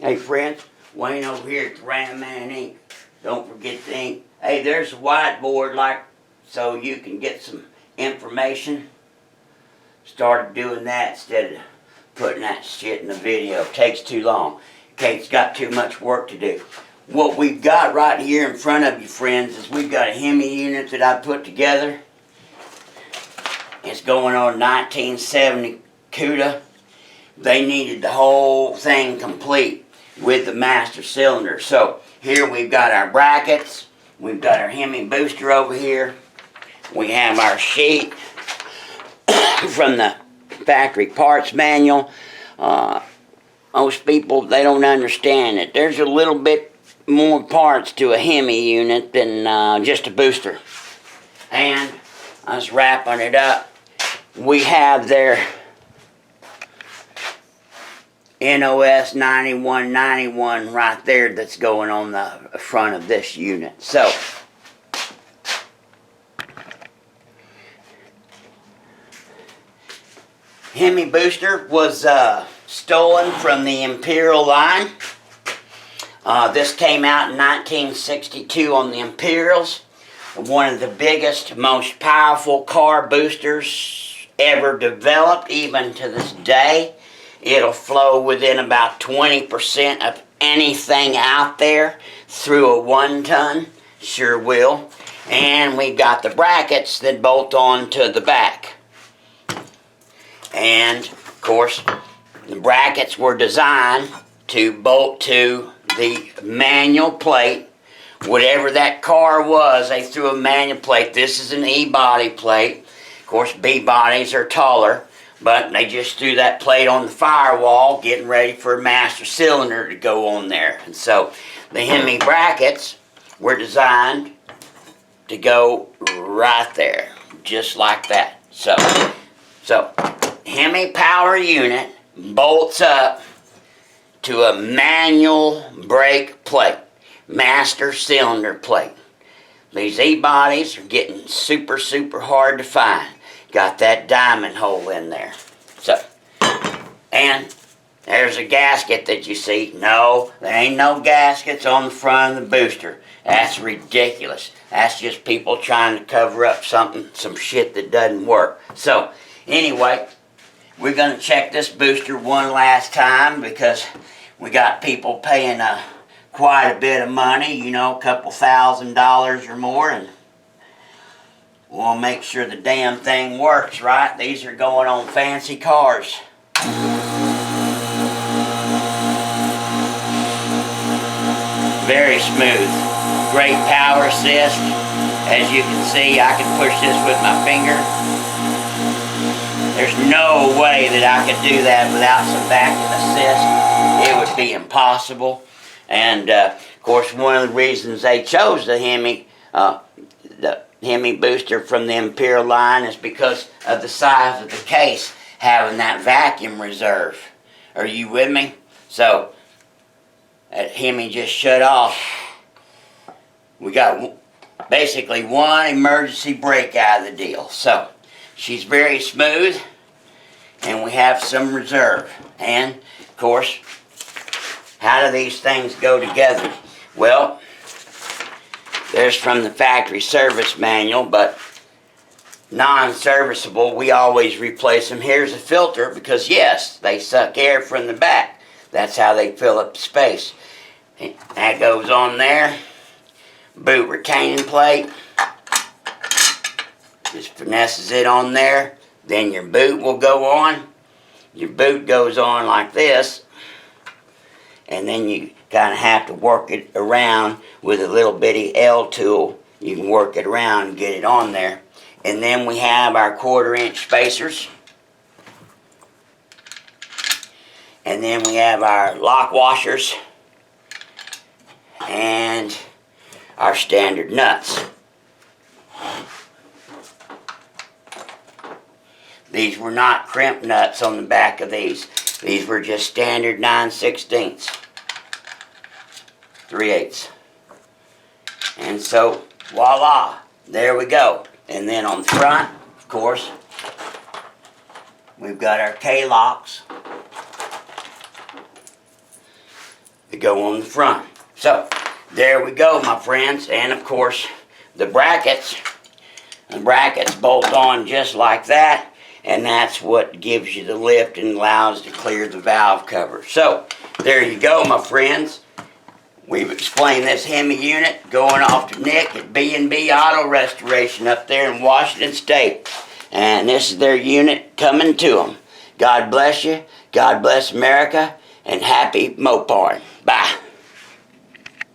Hey friends, Wayne over here at the Ram Man Inc. Don't forget the ink. Hey, there's a whiteboard so you can get some information. Started doing that instead of putting that shit in the video. It takes too long. Kate's got too much work to do. What we've got right here in front of you, friends, is we've got a Hemi unit that I put together. It's going on 1970 CUDA. They needed the whole thing complete with the master cylinder. So here we've got our brackets. We've got our Hemi booster over here. We have our sheet from the factory parts manual. Most people, they don't understand it. There's a little bit more parts to a Hemi unit than just a booster. And I was wrapping it up. We have their NOS 9191 right there that's going on the front of this unit. So, Hemi booster was stolen from the Imperial line. This came out in 1962 on the Imperials. One of the biggest, most powerful car boosters ever developed, even to this day. It'll flow within about 20% of anything out there through a 1-ton. Sure will. And we've got the brackets that bolt on to the back. And, of course, the brackets were designed to bolt to the manual plate. Whatever that car was, they threw a manual plate. This is an E-body plate. Of course, B-bodies are taller, but they just threw that plate on the firewall, getting ready for a master cylinder to go on there. And so, the Hemi brackets were designed to go right there, just like that. So Hemi power unit bolts up to a manual brake plate, master cylinder plate. These E-bodies are getting super, super hard to find. Got that diamond hole in there. So, and there's a gasket that you see. No, there ain't no gaskets on the front of the booster. That's ridiculous. That's just people trying to cover up some shit that doesn't work. So, anyway, we're going to check this booster one last time because we got people paying quite a bit of money, you know, a couple $1,000 or more, and we'll make sure the damn thing works, right? These are going on fancy cars. Very smooth. Great power assist. As you can see, I can push this with my finger. There's no way that I could do that without some vacuum assist. It would be impossible. And of course, one of the reasons they chose the Hemi booster from the Imperial line is because of the size of the case, having that vacuum reserve. Are you with me? So, that Hemi just shut off. We got basically one emergency brake out of the deal. So, she's very smooth, and we have some reserve. And, of course, how do these things go together? Well, there's from the factory service manual, but non-serviceable, we always replace them. Here's a filter because, yes, they suck air from the back. That's how they fill up the space. That goes on there. Boot retaining plate. Just finesses it on there. Then your boot will go on. Your boot goes on like this. And then you kind of have to work it around with a little bitty L tool. You can work it around and get it on there. And then we have our 1/4-inch spacers. And then we have our lock washers. And our standard nuts. These were not crimp nuts on the back of these. These were just standard 9/16, 3/8. And so, voila, there we go. And then on the front, of course, we've got our K-locks. to go on the front. So, there we go, my friends. And of course, the brackets bolt on just like that. And that's what gives you the lift and allows to clear the valve cover. So, there you go, my friends. We've explained this Hemi unit going off to Nick at B&B Auto Restoration up there in Washington State. And this is their unit coming to them. God bless you. God bless America. And happy Mopar. Bye.